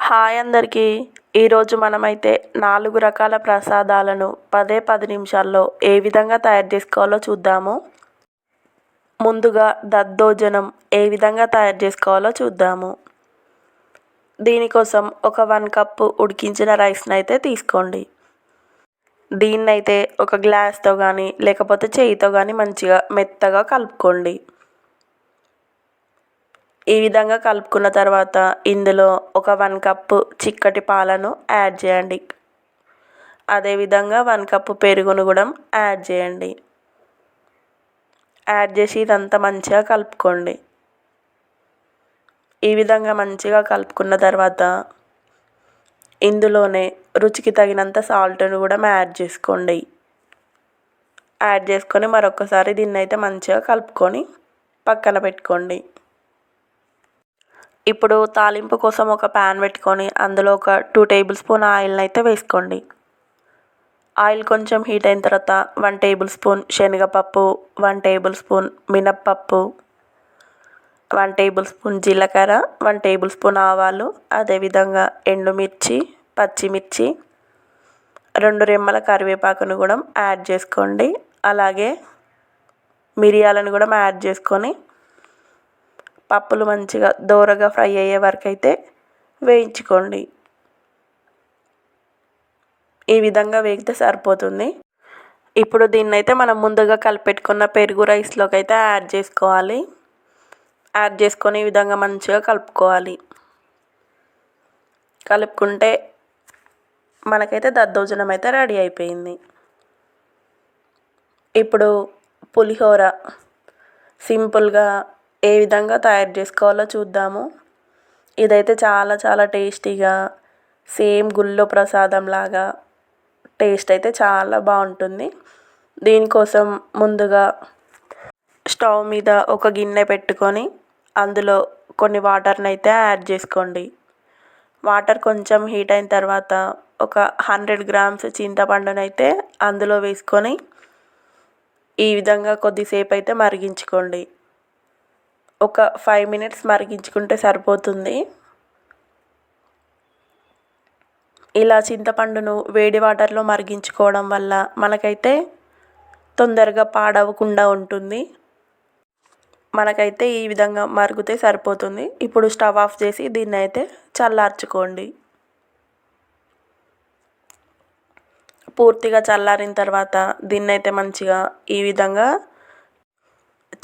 Hi అందరికీ. ఈరోజు మనమైతే 4 రకాల ప్రసాదాలను 10 నిమిషాల్లో ఏ విధంగా తయారు చేసుకోవాలో చూద్దాము. ముందుగా దద్దోజనం ఏ విధంగా తయారు చేసుకోవాలో చూద్దాము. దీనికోసం ఒక 1 కప్పు ఉడికించిన రైస్ని అయితే తీసుకోండి. దీన్నైతే ఒక గ్లాస్తో కానీ లేకపోతే చేయితో కానీ మంచిగా మెత్తగా కలుపుకోండి. ఈ విధంగా కలుపుకున్న తర్వాత ఇందులో ఒక 1 కప్పు చిక్కటి పాలను యాడ్ చేయండి. అదేవిధంగా 1 కప్పు పెరుగును కూడా యాడ్ చేయండి. యాడ్ చేసి ఇదంతా మంచిగా కలుపుకోండి. ఈ విధంగా మంచిగా కలుపుకున్న తర్వాత ఇందులోనే రుచికి తగినంత సాల్ట్ను కూడా యాడ్ చేసుకోండి. యాడ్ చేసుకొని మరొకసారి దీన్ని అయితే మంచిగా కలుపుకొని పక్కన పెట్టుకోండి. ఇప్పుడు తాలింపు కోసం ఒక ప్యాన్ పెట్టుకొని అందులో ఒక 2 టేబుల్ స్పూన్ ఆయిల్ని అయితే వేసుకోండి. ఆయిల్ కొంచెం హీట్ అయిన తర్వాత 1 టేబుల్ స్పూన్ శనగపప్పు, 1 టేబుల్ స్పూన్ మినప్పప్పు, 1 టేబుల్ స్పూన్ జీలకర్ర, 1 టేబుల్ స్పూన్ ఆవాలు, అదేవిధంగా ఎండుమిర్చి, పచ్చిమిర్చి, 2 రెమ్మల కరివేపాకును కూడా యాడ్ చేసుకోండి. అలాగే మిరియాలను కూడా యాడ్ చేసుకొని పప్పులు మంచిగా దోరగా ఫ్రై అయ్యే వరకు అయితే వేయించుకోండి. ఈ విధంగా వేగితే సరిపోతుంది. ఇప్పుడు దీన్నైతే మనం ముందుగా కలిపెట్టుకున్న పెరుగు రైస్లోకి అయితే యాడ్ చేసుకోవాలి. యాడ్ చేసుకొని ఈ విధంగా మంచిగా కలుపుకోవాలి. కలుపుకుంటే మనకైతే దద్దోజనం అయితే రెడీ అయిపోయింది. ఇప్పుడు పులిహోర సింపుల్గా ఏ విధంగా తయారు చేసుకోవాలో చూద్దాము. ఇదైతే చాలా టేస్టీగా సేమ్ గుళ్ళో ప్రసాదం లాగా టేస్ట్ అయితే చాలా బాగుంటుంది. దీనికోసం ముందుగా స్టవ్ మీద ఒక గిన్నె పెట్టుకొని అందులో కొన్ని వాటర్ని అయితే యాడ్ చేసుకోండి. వాటర్ కొంచెం హీట్ అయిన తర్వాత ఒక 100 గ్రామ్స్ చింతపండును అయితే అందులో వేసుకొని ఈ విధంగా కొద్దిసేపు అయితే మరిగించుకోండి. ఒక 5 మినిట్స్ మరిగించుకుంటే సరిపోతుంది. ఇలా చింతపండును వేడి వాటర్లో మరిగించుకోవడం వల్ల మనకైతే తొందరగా పాడవకుండా ఉంటుంది. మనకైతే ఈ విధంగా మరిగితే సరిపోతుంది. ఇప్పుడు స్టవ్ ఆఫ్ చేసి దీన్ని అయితే చల్లార్చుకోండి. పూర్తిగా చల్లారిన తర్వాత దీన్ని అయితే మంచిగా ఈ విధంగా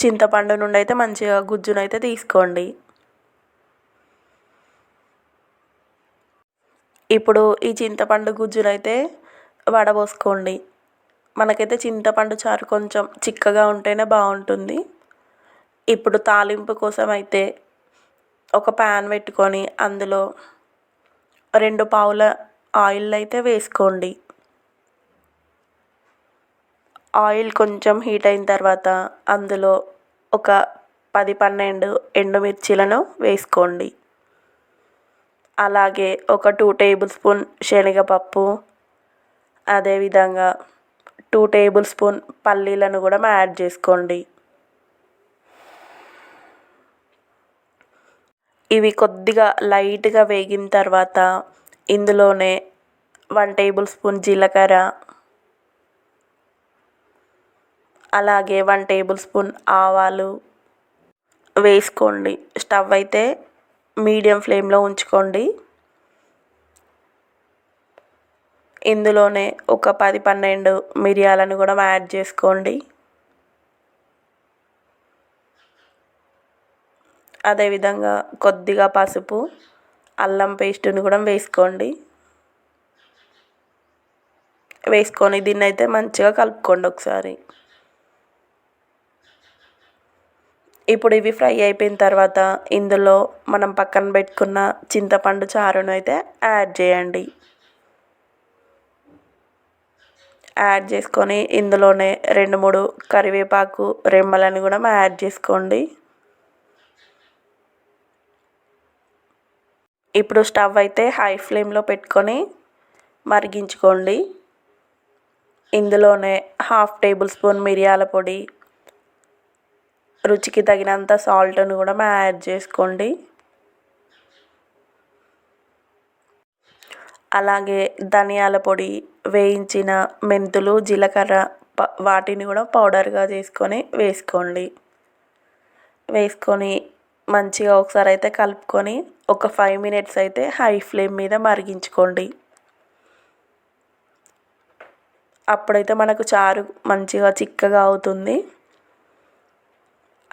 చింతపండు నుండి అయితే మంచిగా గుజ్జునైతే తీసుకోండి. ఇప్పుడు ఈ చింతపండు గుజ్జునైతే వడబోసుకోండి. మనకైతే చింతపండు చారు కొంచెం చిక్కగా ఉంటేనే బాగుంటుంది. ఇప్పుడు తాలింపు కోసం అయితే ఒక ప్యాన్ పెట్టుకొని అందులో 2 పావుల ఆయిల్ అయితే వేసుకోండి. ఆయిల్ కొంచెం హీట్ అయిన తర్వాత అందులో ఒక 10-12 ఎండుమిర్చీలను వేసుకోండి. అలాగే ఒక 2 టేబుల్ స్పూన్ శనగపప్పు, అదేవిధంగా 2 టేబుల్ స్పూన్ పల్లీలను కూడా యాడ్ చేసుకోండి. ఇవి కొద్దిగా లైట్గా వేగిన తర్వాత ఇందులోనే 1 టేబుల్ స్పూన్ జీలకర్ర, అలాగే 1 టేబుల్ స్పూన్ ఆవాలు వేసుకోండి. స్టవ్ అయితే మీడియం ఫ్లేమ్లో ఉంచుకోండి. ఇందులోనే ఒక 10-12 మిరియాలను కూడా యాడ్ చేసుకోండి. అదేవిధంగా కొద్దిగా పసుపు, అల్లం పేస్టును కూడా వేసుకోండి. వేసుకొని దీన్ని అయితే మంచిగా కలుపుకోండి ఒకసారి. ఇప్పుడు ఇవి ఫ్రై అయిపోయిన తర్వాత ఇందులో మనం పక్కన పెట్టుకున్న చింతపండు చారును అయితే యాడ్ చేయండి. యాడ్ చేసుకొని ఇందులోనే 2-3 కరివేపాకు రెమ్మలను కూడా యాడ్ చేసుకోండి. ఇప్పుడు స్టవ్ అయితే హై ఫ్లేమ్లో పెట్టుకొని మరిగించుకోండి. ఇందులోనే 1/2 టేబుల్ స్పూన్ మిరియాల పొడి, రుచికి తగినంత సాల్ట్ను కూడా యాడ్ చేసుకోండి. అలాగే ధనియాల పొడి, వేయించిన మెంతులు, జీలకర్ర వాటిని కూడా పౌడర్గా చేసుకొని వేసుకోండి. వేసుకొని మంచిగా ఒకసారి అయితే కలుపుకొని ఒక 5 మినిట్స్ అయితే హై ఫ్లేమ్ మీద మరిగించుకోండి. అప్పుడైతే మనకు చారు మంచిగా చిక్కగా అవుతుంది.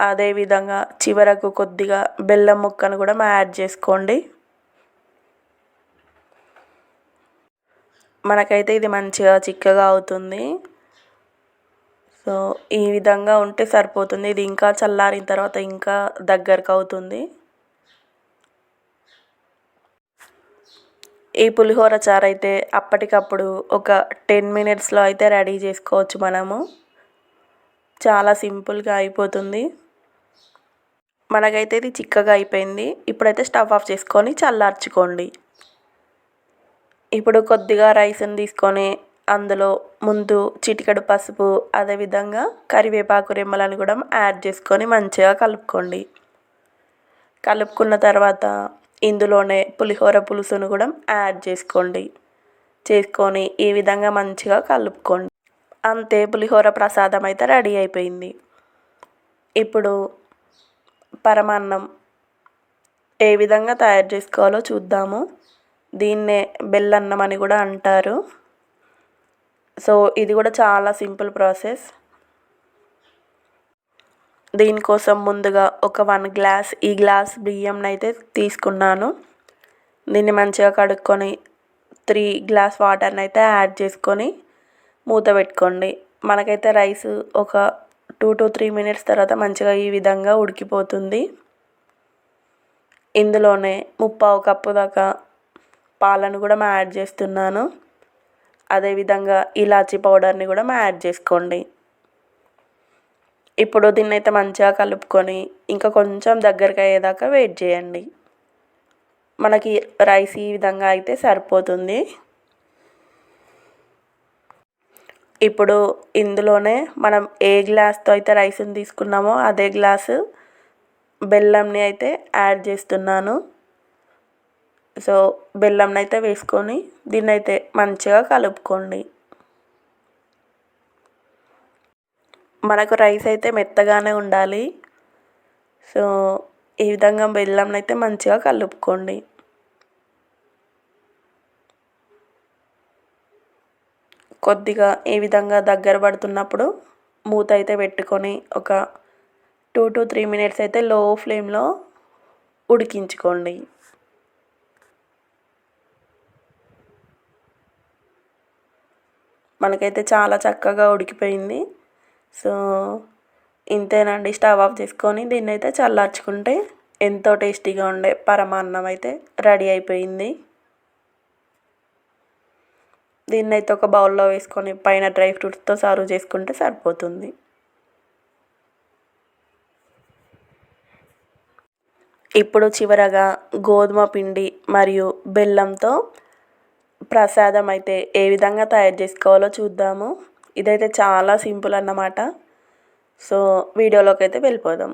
అదేవిధంగా చివరకు కొద్దిగా బెల్లం ముక్కను కూడా యాడ్ చేసుకోండి. మనకైతే ఇది మంచిగా చిక్కగా అవుతుంది. సో ఈ విధంగా ఉంటే సరిపోతుంది. ఇది ఇంకా చల్లారిన తర్వాత ఇంకా దగ్గరకు అవుతుంది. ఈ పులిహోర చారు అయితే అప్పటికప్పుడు ఒక 10 మినిట్స్లో అయితే రెడీ చేసుకోవచ్చు మనము. చాలా సింపుల్గా అయిపోతుంది. మనకైతే ఇది చిక్కగా అయిపోయింది. ఇప్పుడైతే స్టవ్ ఆఫ్ చేసుకొని చల్లార్చుకోండి. ఇప్పుడు కొద్దిగా రైస్ని తీసుకొని అందులో ముందు చిటికెడు పసుపు, అదేవిధంగా కరివేపాకు రెమ్మలను కూడా యాడ్ చేసుకొని మంచిగా కలుపుకోండి. కలుపుకున్న తర్వాత ఇందులోనే పులిహోర పులుసును కూడా యాడ్ చేసుకోండి. చేసుకొని ఈ విధంగా మంచిగా కలుపుకోండి. అంతే, పులిహోర ప్రసాదం అయితే రెడీ అయిపోయింది. ఇప్పుడు పరమాన్నం ఏ విధంగా తయారు చేసుకోవాలో చూద్దాము. దీన్నే బెల్లన్నం అని కూడా అంటారు. సో ఇది కూడా చాలా సింపుల్ ప్రాసెస్. దీనికోసం ముందుగా ఒక 1 గ్లాస్ ఈ గ్లాస్ బియ్యంని అయితే తీసుకున్నాను. దీన్ని మంచిగా కడుక్కొని 3 గ్లాస్ వాటర్ని అయితే యాడ్ చేసుకొని మూత పెట్టుకోండి. మనకైతే రైస్ ఒక 2 to 3 మినిట్స్ తర్వాత మంచిగా ఈ విధంగా ఉడికిపోతుంది. ఇందులోనే 1/2 కప్పు దాకా పాలను కూడా యాడ్ చేస్తున్నాను. అదేవిధంగా ఇలాచీ పౌడర్ని కూడా యాడ్ చేసుకోండి. ఇప్పుడు దీన్ని అయితే మంచిగా కలుపుకొని ఇంకా కొంచెం దగ్గరికి అయ్యేదాకా వెయిట్ చేయండి. మనకి రైస్ ఈ విధంగా అయితే సరిపోతుంది. ఇప్పుడు ఇందులోనే మనం ఏ గ్లాస్తో అయితే రైస్ని తీసుకున్నామో అదే గ్లాసు బెల్లంని అయితే యాడ్ చేస్తున్నాను. సో బెల్లంని అయితే వేసుకొని దీన్ని అయితే మంచిగా కలుపుకోండి. మనకు రైస్ అయితే మెత్తగానే ఉండాలి. సో ఈ విధంగా బెల్లంని అయితే మంచిగా కలుపుకోండి. కొద్దిగా ఈ విధంగా దగ్గర పడుతున్నప్పుడు మూత అయితే పెట్టుకొని ఒక 2 to 3 మినిట్స్ అయితే లో ఫ్లేమ్లో ఉడికించుకోండి. మనకైతే చాలా చక్కగా ఉడికిపోయింది. సో ఇంతేనండి, స్టవ్ ఆఫ్ చేసుకొని దీన్ని అయితే చల్లార్చుకుంటే ఎంతో టేస్టీగా ఉండే పరమాన్నం అయితే రెడీ అయిపోయింది. దీన్ని అయితే ఒక బౌల్లో వేసుకొని పైన డ్రై ఫ్రూట్స్తో సర్వ్ చేసుకుంటే సరిపోతుంది. ఇప్పుడు చివరగా గోధుమ పిండి మరియు బెల్లంతో ప్రసాదం అయితే ఏ విధంగా తయారు చేసుకోవాలో చూద్దాము. ఇదైతే చాలా సింపుల్ అన్నమాట. సో వీడియోలోకి అయితే వెళ్ళిపోదాం.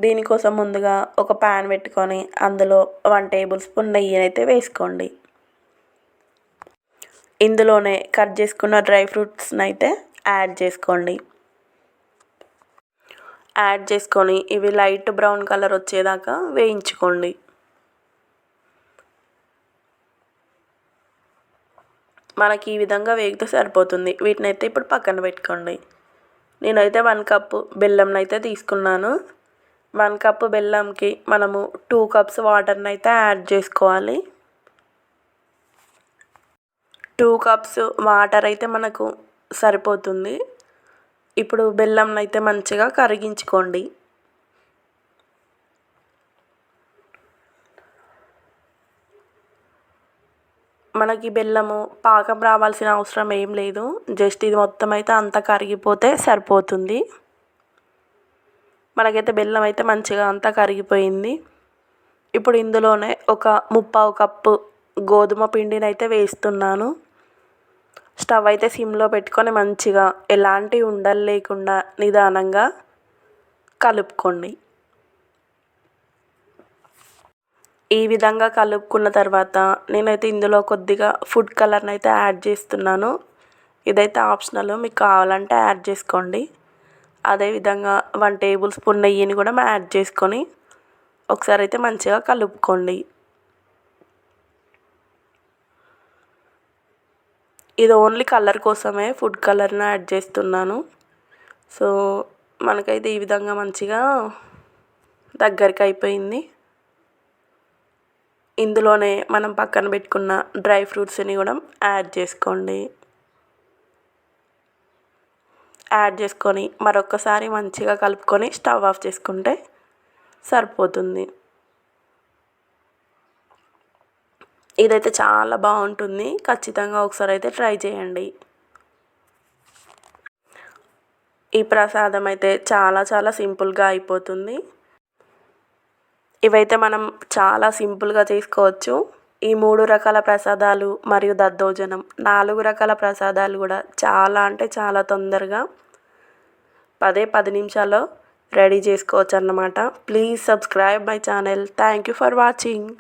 దీనికోసం ముందుగా ఒక ప్యాన్ పెట్టుకొని అందులో 1 టేబుల్ స్పూన్ నెయ్యి అయితే వేసుకోండి. ఇందులోనే కట్ చేసుకున్న డ్రై ఫ్రూట్స్ని అయితే యాడ్ చేసుకోండి. యాడ్ చేసుకొని ఇవి లైట్ బ్రౌన్ కలర్ వచ్చేదాకా వేయించుకోండి. మనకి ఈ విధంగా వేగితే సరిపోతుంది. వీటిని అయితే ఇప్పుడు పక్కన పెట్టుకోండి. నేనైతే 1 కప్పు బెల్లంని అయితే తీసుకున్నాను. 1 కప్పు బెల్లంకి మనము 2 కప్స్ వాటర్ని అయితే యాడ్ చేసుకోవాలి. 2 కప్స్ వాటర్ అయితే మనకు సరిపోతుంది. ఇప్పుడు బెల్లంని అయితే మంచిగా కరిగించుకోండి. మనకి బెల్లము పాకం రావాల్సిన అవసరం ఏం లేదు. జస్ట్ ఇది మొత్తం అయితే అంతా కరిగిపోతే సరిపోతుంది. మనకైతే బెల్లం అయితే మంచిగా అంతా కరిగిపోయింది. ఇప్పుడు ఇందులోనే ఒక 1/2 కప్పు గోధుమ పిండిని అయితే వేస్తున్నాను. స్టవ్ అయితే సిమ్లో పెట్టుకొని మంచిగా ఎలాంటి ఉండలు లేకుండా నిదానంగా కలుపుకోండి. ఈ విధంగా కలుపుకున్న తర్వాత నేనైతే ఇందులో కొద్దిగా ఫుడ్ కలర్ని అయితే యాడ్ చేస్తున్నాను. ఇదైతే ఆప్షనల్, మీకు కావాలంటే యాడ్ చేసుకోండి. అదేవిధంగా 1 టేబుల్ స్పూన్ నెయ్యిని కూడా యాడ్ చేసుకొని ఒకసారి అయితే మంచిగా కలుపుకోండి. ఇది ఓన్లీ కలర్ కోసమే ఫుడ్ కలర్ని యాడ్ చేస్తున్నాను. సో మనకైతే ఈ విధంగా మంచిగా దగ్గరికి అయిపోయింది. ఇందులోనే మనం పక్కన పెట్టుకున్న డ్రై ఫ్రూట్స్ని కూడా యాడ్ చేసుకోండి. యాడ్ చేసుకొని మరొకసారి మంచిగా కలుపుకొని స్టవ్ ఆఫ్ చేసుకుంటే సరిపోతుంది. ఇదైతే చాలా బాగుంటుంది. ఖచ్చితంగా ఒకసారి అయితే ట్రై చేయండి. ఈ ప్రసాదం అయితే చాలా చాలా సింపుల్గా అయిపోతుంది. ఇవైతే మనం చాలా సింపుల్గా చేసుకోవచ్చు. ఈ 3 రకాల ప్రసాదాలు మరియు దద్దోజనం 4 రకాల ప్రసాదాలు కూడా చాలా అంటే చాలా తొందరగా 10 నిమిషాల్లో రెడీ చేసుకోవచ్చు అన్నమాట. Please subscribe my channel. Thank you for watching.